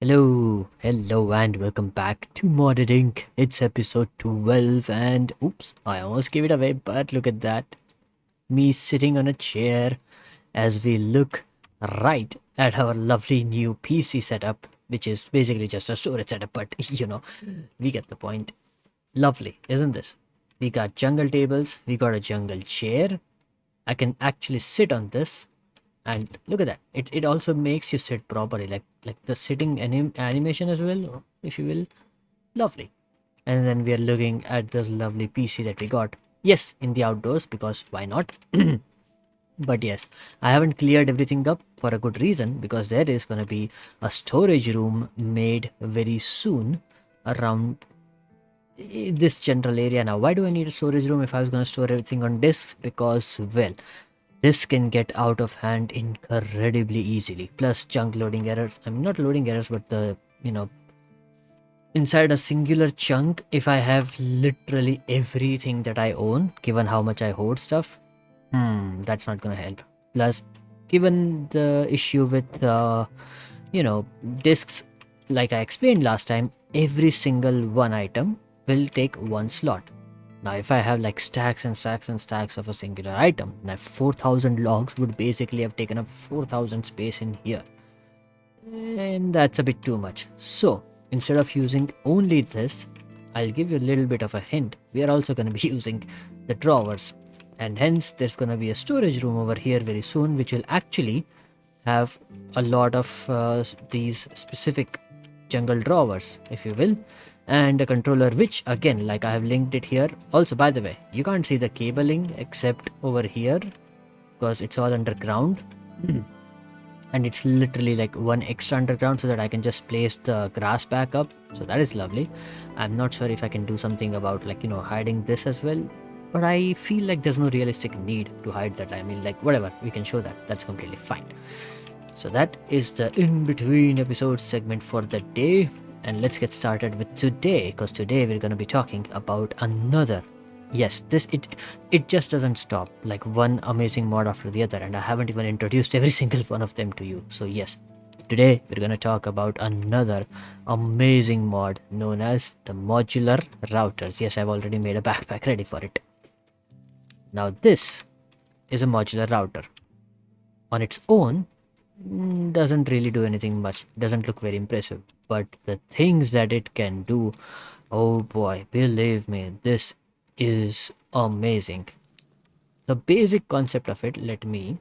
Hello, and welcome back to Modded Inc. It's episode 12, and oops, I almost gave it away, but look at that. Me sitting on a chair as we look right at our lovely new PC setup, which is basically just a storage setup, but we get the point. Lovely, isn't this? We got jungle tables, we got a jungle chair. I can actually sit on this, and look at that, it also makes you sit properly, like the sitting animation as well, if you will. Lovely. And then we are looking at this lovely PC that we got, yes, in the outdoors, because why not? But yes, I haven't cleared everything up for a good reason, because there is going to be a storage room made very soon around this general area. Now, why do I need a storage room if I was going to store everything on disk? Because, well, this can get out of hand incredibly easily. Plus chunk loading errors. I mean, not loading errors, but inside a singular chunk, if I have literally everything that I own, given how much I hoard stuff, that's not gonna help. Plus, given the issue with, disks, like I explained last time, every single one item will take one slot. Now, if I have like stacks and stacks and stacks of a singular item, now 4000 logs would basically have taken up 4000 space in here. And that's a bit too much. So, instead of using only this, I'll give you a little bit of a hint. We are also going to be using the drawers. And hence, there's going to be a storage room over here very soon, which will actually have a lot of these specific jungle drawers, if you will, and a controller, which again, like I have linked it here. Also, by the way, you can't see the cabling except over here because it's all underground. And it's literally like one extra underground so that I can just place the grass back up. So that is lovely. I'm not sure if I can do something about hiding this as well, but I feel like there's no realistic need to hide that. I mean, like, whatever, we can show that. That's completely fine. So that is the in-between episode segment for the day. And let's get started with today, because today we're going to be talking about another. Yes, it just doesn't stop, like one amazing mod after the other, and I haven't even introduced every single one of them to you. So yes, today we're going to talk about another amazing mod known as the Modular Routers. Yes, I've already made a backpack ready for it. Now this is a modular router. On its own, doesn't really do anything much, doesn't look very impressive, but the things that it can do, oh boy, believe me, this is amazing. The basic concept of it, let me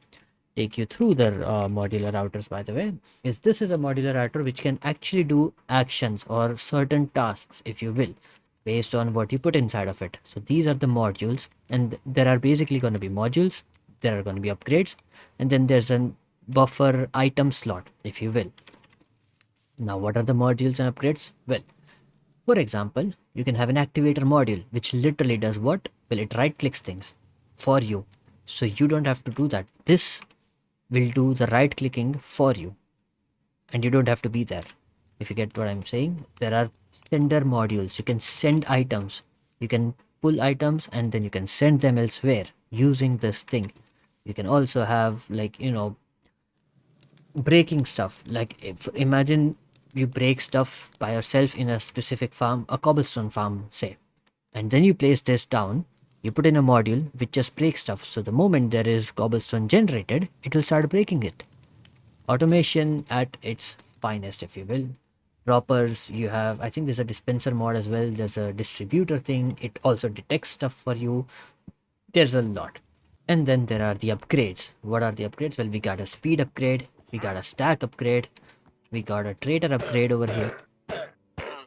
take you through the modular routers, by the way, is this is a modular router which can actually do actions or certain tasks, if you will, based on what you put inside of it. So these are the modules, and there are basically going to be modules, there are going to be upgrades, and then there's an buffer item slot, if you will. Now, what are the modules and upgrades? Well, for example, you can have an activator module, which literally does what? Well, it right clicks things for you. So you don't have to do that. This will do the right clicking for you. And you don't have to be there. If you get what I'm saying, there are sender modules. You can send items. You can pull items and then you can send them elsewhere using this thing. You can also have, like, breaking stuff. Like, if, imagine you break stuff by yourself in a specific farm, a cobblestone farm, say, and then you place this down, you put in a module which just breaks stuff. So the moment there is cobblestone generated, it will start breaking it. Automation at its finest, if you will. Droppers, you have, I think there's a dispenser mod as well, there's a distributor thing, it also detects stuff for you. There's a lot. And then there are the upgrades. What are the upgrades? Well, we got a speed upgrade, we got a stack upgrade, we got a trader upgrade over here.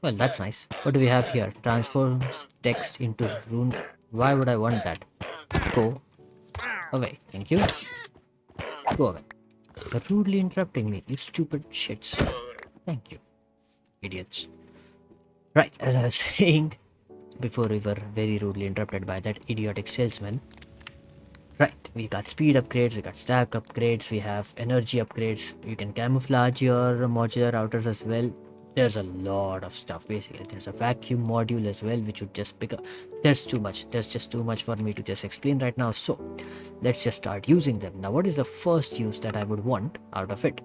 Well, that's nice. What do we have here? Transforms text into rune. Why would I want that? Go away. Thank you. Go away. You're rudely interrupting me, you stupid shits. Thank you, idiots. Right, as I was saying before, we were very rudely interrupted by that idiotic salesman. Right, we got speed upgrades, we got stack upgrades, we have energy upgrades. You can camouflage your modular routers as well. There's a lot of stuff. Basically, there's a vacuum module as well, which would just pick up. There's too much. There's just too much for me to just explain right now. So let's just start using them. Now, what is the first use that I would want out of it?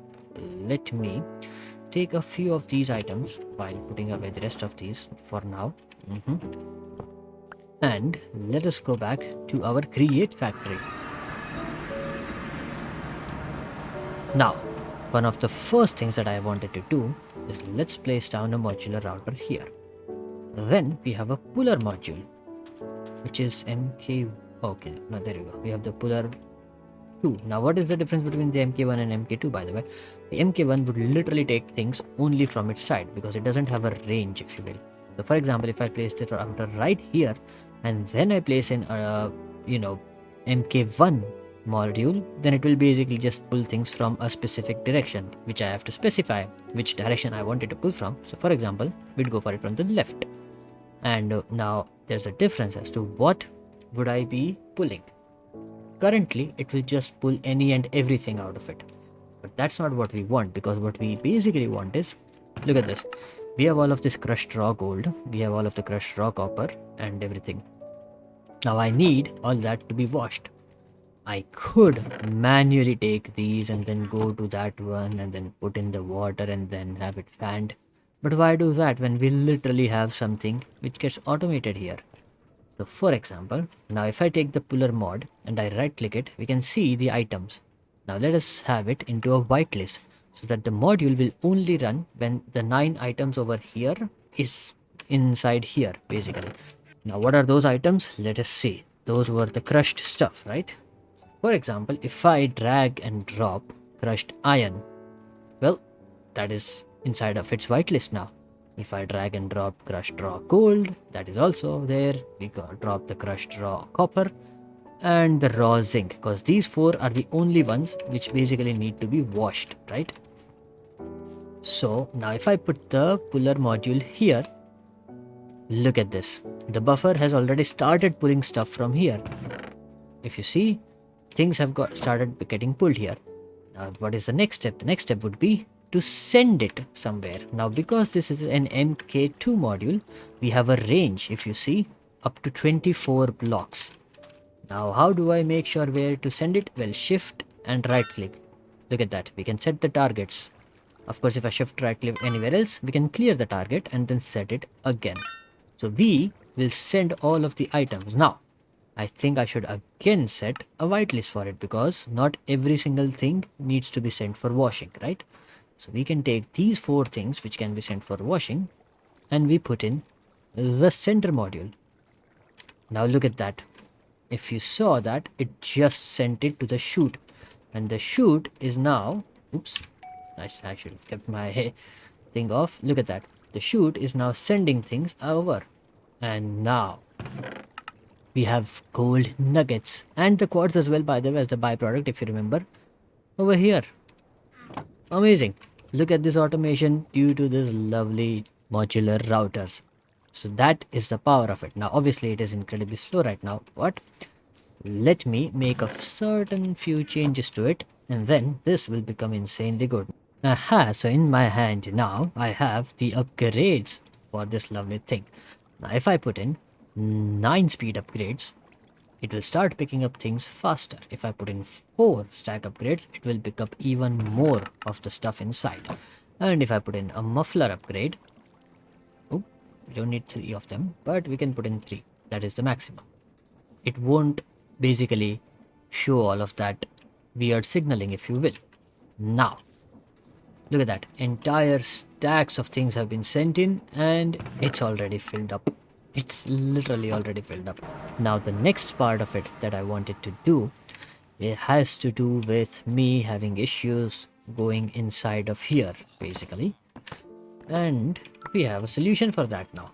Let me take a few of these items while putting away the rest of these for now. And let us go back to our create factory. Now, one of the first things that I wanted to do is let's place down a modular router here. Then we have a puller module, which is MK. Okay, now there you go. We have the puller 2. Now, what is the difference between the MK1 and MK2, by the way? The MK1 would literally take things only from its side because it doesn't have a range, if you will. So, for example, if I place the router right here and then I place in MK1 module, then it will basically just pull things from a specific direction, which I have to specify which direction I wanted to pull from. So, for example, we'd go for it from the left. And now there's a difference as to what would I be pulling. Currently, it will just pull any and everything out of it. But that's not what we want, because what we basically want is, look at this. We have all of this crushed raw gold. We have all of the crushed raw copper and everything. Now I need all that to be washed. I could manually take these and then go to that one and then put in the water and then have it fanned. But why do that when we literally have something which gets automated here? So for example, now if I take the puller mod and I right click it, we can see the items. Now let us have it into a whitelist so that the module will only run when the 9 items over here is inside here basically. Now what are those items? Let us see. Those were the crushed stuff, right? For example, if I drag and drop crushed iron, well, that is inside of its whitelist now. If I drag and drop crushed raw gold, that is also there. We drop the crushed raw copper and the raw zinc, because these 4 are the only ones which basically need to be washed, right? So now if I put the puller module here, look at this. The buffer has already started pulling stuff from here. If you see, things have started getting pulled here. Now what is the next step? The next step would be to send it somewhere. Now because this is an MK2 module, we have a range, if you see, up to 24 blocks. Now how do I make sure where to send it? Well, shift and right click. Look at that. We can set the targets. Of course, if I shift right click anywhere else, we can clear the target and then set it again. So we will send all of the items. Now, I think I should again set a whitelist for it, because not every single thing needs to be sent for washing, right? So we can take these 4 things which can be sent for washing and we put in the center module. Now look at that. If you saw that, it just sent it to the chute, and the chute is now, oops, I should have kept my thing off. Look at that. The chute is now sending things over, and now we have gold nuggets and the quartz as well, by the way, as the byproduct, if you remember, over here. Amazing. Look at this automation due to this lovely modular routers. So that is the power of it. Now obviously it is incredibly slow right now, but let me make a certain few changes to it, and then this will become insanely good. Aha, so in my hand now I have the upgrades for this lovely thing. Now if I put in 9 speed upgrades, it will start picking up things faster. If I put in 4 stack upgrades, it will pick up even more of the stuff inside. And if I put in a muffler upgrade, oh, we don't need 3 of them, but we can put in 3. That is the maximum. It won't basically show all of that weird signaling, if you will. Now, look at that. Entire stacks of things have been sent in and it's already filled up. It's literally already filled up. Now the next part of it that I wanted to do, it has to do with me having issues going inside of here basically, and we have a solution for that now.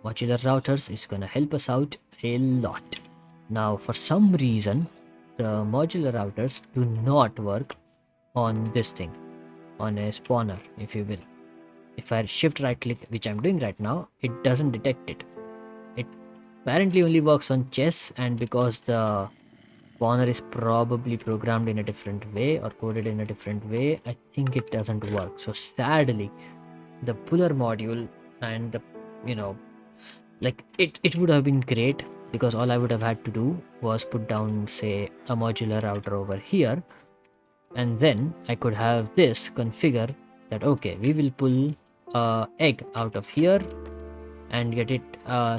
Modular routers is gonna help us out a lot. Now for some reason the modular routers do not work on this thing, on a spawner, if you will. If I shift right click, which I'm doing right now, it doesn't detect it. It apparently only works on chess, and because the spawner is probably programmed in a different way or coded in a different way, I think it doesn't work. So sadly, the puller module and the, like it would have been great, because all I would have had to do was put down, say, a modular router over here, and then I could have this configure that okay, we will pull a egg out of here and get it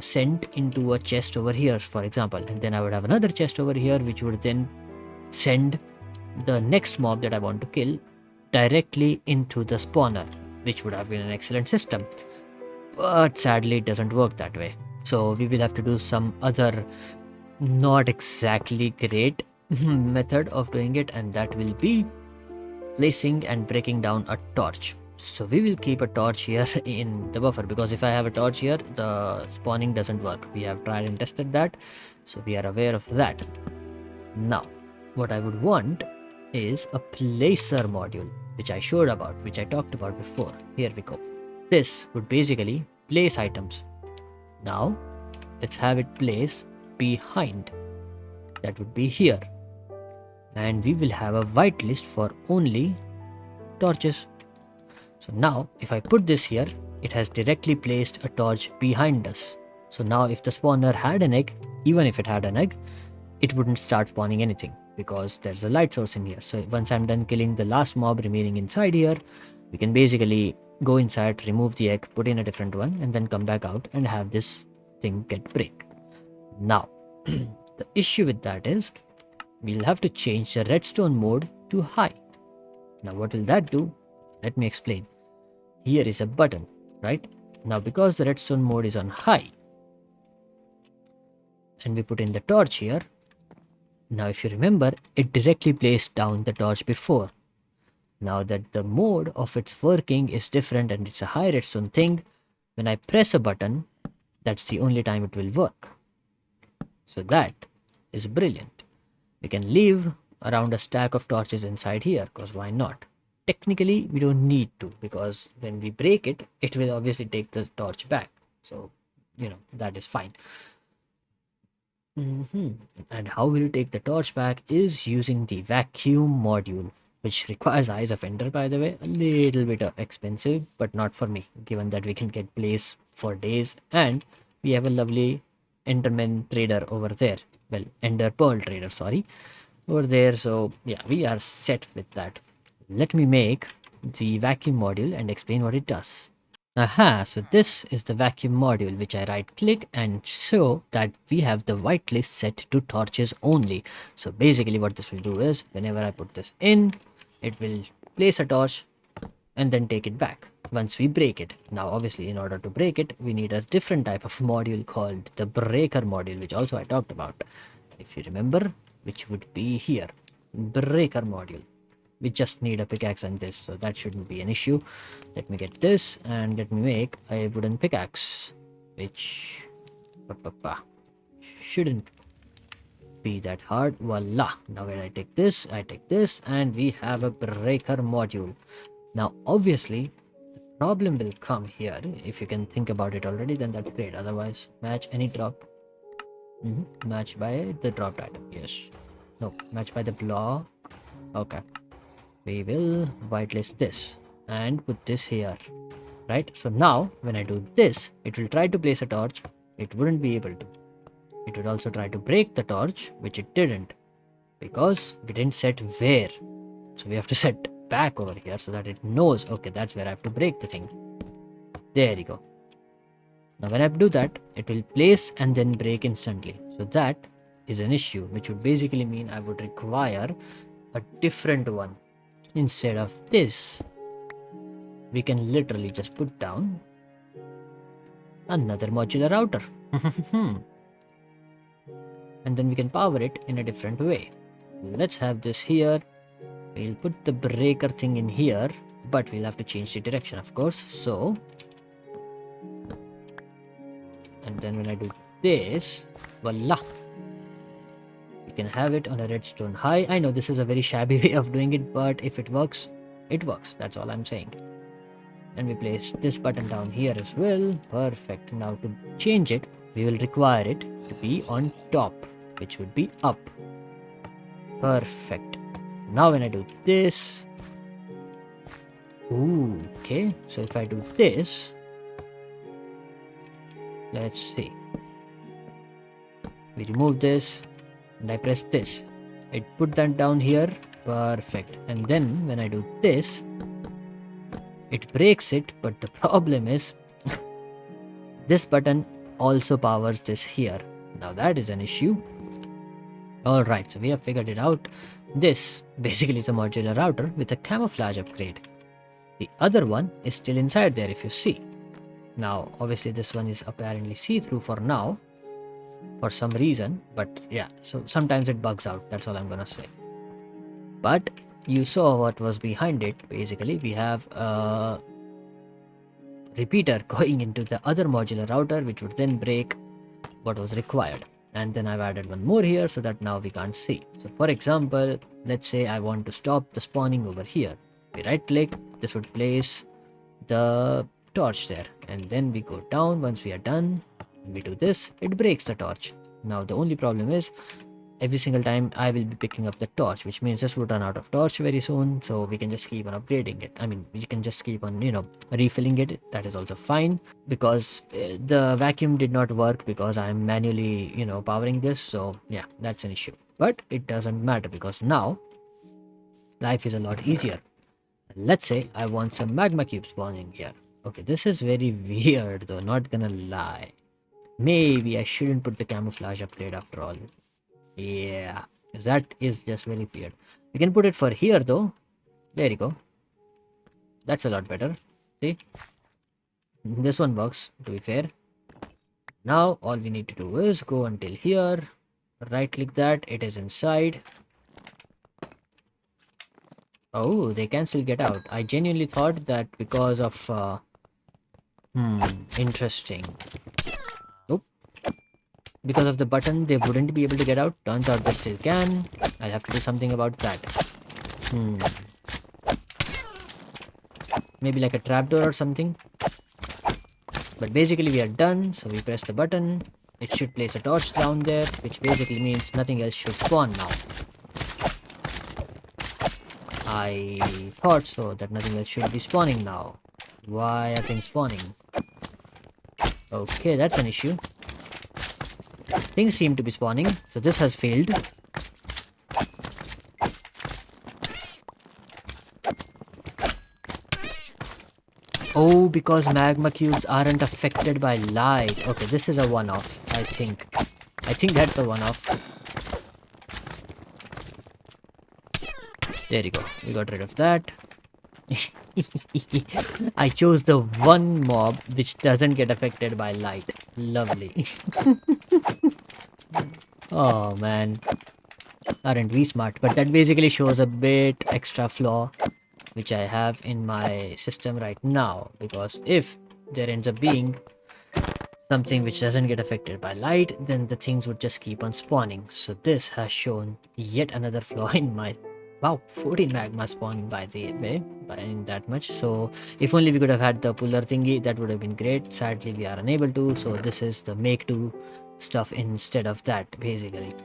sent into a chest over here, for example, and then I would have another chest over here which would then send the next mob that I want to kill directly into the spawner, which would have been an excellent system. But sadly, it doesn't work that way. So we will have to do some other not exactly great method of doing it, and that will be placing and breaking down a torch. So we will keep a torch here in the buffer, because if I have a torch here, the spawning doesn't work. We have tried and tested that, so we are aware of that. Now, what I would want is a placer module, which I showed about, which I talked about before. Here we go. This would basically place items. Now, let's have it place behind. That would be here. And we will have a whitelist for only torches. So now, if I put this here, it has directly placed a torch behind us. So now if the spawner had an egg, even if it had an egg, it wouldn't start spawning anything because there's a light source in here. So once I'm done killing the last mob remaining inside here, we can basically go inside, remove the egg, put in a different one, and then come back out and have this thing get break. Now, the issue with that is we'll have to change the redstone mode to high. Now what will that do? Let me explain. Here is a button, right? Now because the redstone mode is on high and we put in the torch here, now if you remember, it directly placed down the torch before. Now that the mode of its working is different and it's a high redstone thing, when I press a button, that's the only time it will work. So that is brilliant. We can leave around a stack of torches inside here, because why not? Technically, we don't need to, because when we break it, it will obviously take the torch back. So, that is fine. And how we'll take the torch back is using the vacuum module, which requires Eyes of Ender, by the way. A little bit expensive, but not for me, given that we can get blaze for days, and we have a lovely Enderman trader over there. Well, Ender Pearl trader, sorry, over there. So yeah, we are set with that. Let me make the vacuum module and explain what it does. Aha, so this is the vacuum module, which I right click and show that we have the whitelist set to torches only. So basically what this will do is whenever I put this in, it will place a torch and then take it back once we break it. Now obviously in order to break it, we need a different type of module called the breaker module, which also I talked about, if you remember, which would be here, breaker module. We just need a pickaxe and this, so that shouldn't be an issue. Let me get this and let me make a wooden pickaxe, which shouldn't be that hard. Voila. Now when I take this, and we have a breaker module. Now obviously the problem will come here. If you can think about it already, then that's great. Otherwise, match any drop. Match by the dropped item. Yes. No, match by the block. Okay. We will whitelist this and put this here, right? So now when I do this, it will try to place a torch. It wouldn't be able to. It would also try to break the torch, which it didn't, because we didn't set where. So we have to set back over here so that it knows, okay, that's where I have to break the thing. There you go. Now when I do that, it will place and then break instantly. So that is an issue, which would basically mean I would require a different one. Instead of this, we can literally just put down another modular router. And then we can power it in a different way. Let's have this here. We'll put the breaker thing in here, but we'll have to change the direction, of course. So, and then when I do this, voila, we can have it on a redstone high. I know this is a very shabby way of doing it, but if it works, it works. That's all I'm saying. And we place this button down here as well. Perfect. Now to change it, we will require it to be on top, which would be up. Perfect. Now when I do this, okay, so if I do this, let's see, we remove this and I press this, it put that down here. Perfect. And then when I do this, it breaks it, but the problem is this button also powers this here. Now that is an issue. Alright, so we have figured it out. This basically is a modular router with a camouflage upgrade. The other one is still inside there if you see. Now obviously this one is apparently see-through for now, for some reason, but yeah, so sometimes it bugs out, that's all I'm gonna say. But you saw what was behind it. Basically we have a repeater going into the other modular router, which would then break what was required. And then I've added one more here so that now we can't see. So for example, let's say I want to stop the spawning over here. We right click, this would place the torch there, and then we go down. Once we are done, we do this, it breaks the torch. Now the only problem is every single time I will be picking up the torch, which means this would run out of torch very soon, so we can just keep on upgrading it. I mean, we can just keep on, refilling it. That is also fine, because the vacuum did not work because I'm manually, powering this. So yeah, that's an issue. But it doesn't matter because now life is a lot easier. Let's say I want some magma cube spawning here. Okay, this is very weird though, not gonna lie. Maybe I shouldn't put the camouflage upgrade after all. Yeah, because that is just very weird. We can put it for here though. There you go. That's a lot better. See? This one works, to be fair. Now all we need to do is go until here. Right click that, it is inside. Oh, they can still get out. I genuinely thought that because of interesting. Because of the button, they wouldn't be able to get out. Turns out they still can. I'll have to do something about that. Maybe like a trapdoor or something. But basically we are done. So we press the button. It should place a torch down there, which basically means nothing else should spawn now. I thought so, that nothing else should be spawning now. Why are things spawning? Okay, that's an issue. Things seem to be spawning, so this has failed. Oh, because magma cubes aren't affected by light. Okay, this is a one-off, I think. I think that's a one-off. There you go, we got rid of that. I chose the one mob which doesn't get affected by light. Lovely. Oh man, aren't we smart? But that basically shows a bit extra flaw which I have in my system right now, because if there ends up being something which doesn't get affected by light, then the things would just keep on spawning. So this has shown yet another flaw in my... Wow, 14 magma spawn by the way, by that much. So if only we could have had the puller thingy, that would have been great. Sadly we are unable to, so this is the make do stuff instead of that basically.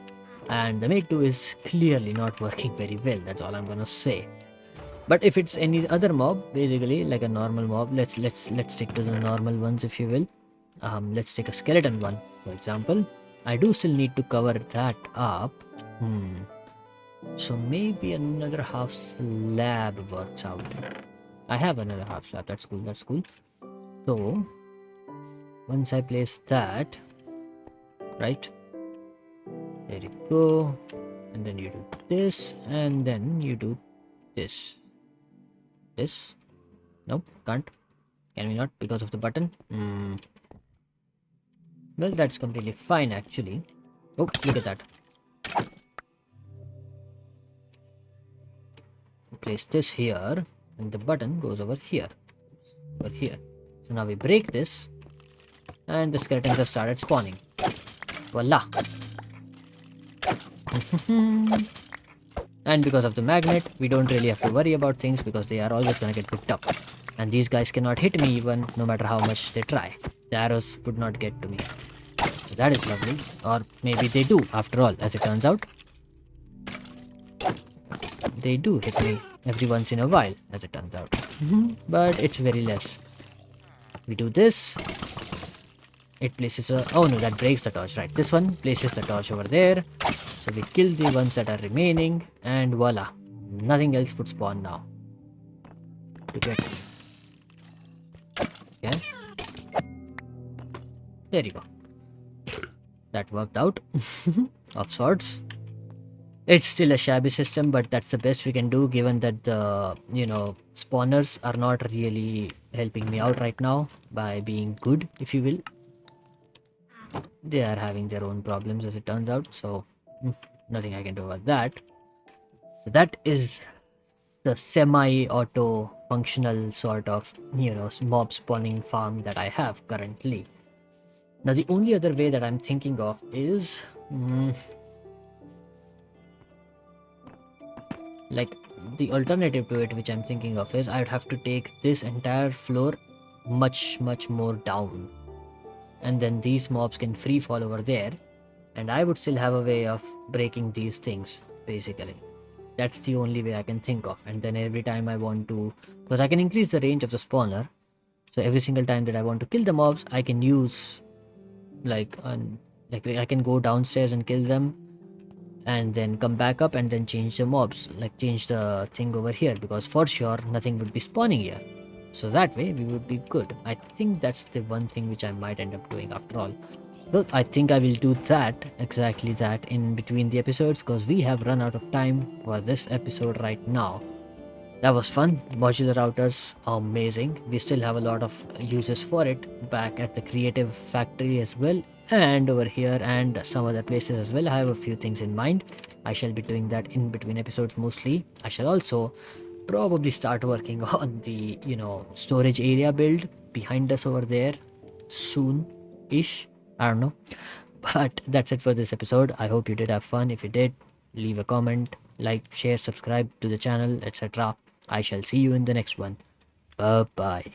And the make do is clearly not working very well, that's all I'm gonna say. But if it's any other mob, basically like a normal mob, let's stick to the normal ones if you will. Let's take a skeleton one for example. I do still need to cover that up. So maybe another half slab works out. I have another half slab, that's cool, that's cool. So once I place that, right, there you go, and then you do this, and then you do this. This? Nope, can't. Can we not because of the button? Well, that's completely fine actually. Oh, look at that. Place this here, and the button goes over here. Over here. So now we break this, and the skeletons have started spawning. Voila! And because of the magnet, we don't really have to worry about things because they are always gonna get picked up. And these guys cannot hit me even, no matter how much they try. The arrows would not get to me. So that is lovely. Or maybe they do, after all, as it turns out. They do hit me every once in a while, as it turns out. But it's very less. We do this. It places a... Oh no, that breaks the torch, right. This one places the torch over there. So we kill the ones that are remaining. And voila. Nothing else would spawn now. To get Okay, there you go. That worked out of sorts. It's still a shabby system, but that's the best we can do given that the, spawners are not really helping me out right now by being good, if you will. They are having their own problems as it turns out, so nothing I can do about that. So that is the semi-auto functional sort of, mob spawning farm that I have currently. Now the only other way that I'm thinking of is like the alternative to it, which I'm thinking of, is I'd have to take this entire floor much more down, and then these mobs can free fall over there, and I would still have a way of breaking these things basically. That's the only way I can think of. And then every time I want to, because I can increase the range of the spawner, so every single time that I want to kill the mobs, I can use like I can go downstairs and kill them, and then come back up and then change the mobs, like change the thing over here, because for sure nothing would be spawning here. So that way we would be good. I think that's the one thing which I might end up doing after all. Well, I think I will do that, exactly that, in between the episodes, because we have run out of time for this episode right now. That was fun. Modular routers, amazing. We still have a lot of uses for it back at the creative factory as well, and over here and some other places as well. I have a few things in mind. I shall be doing that in between episodes mostly. I shall also probably start working on the, storage area build behind us over there soon ish. I don't know. But that's it for this episode. I hope you did have fun. If you did, leave a comment, like, share, subscribe to the channel, etc. I shall see you in the next one. Bye bye.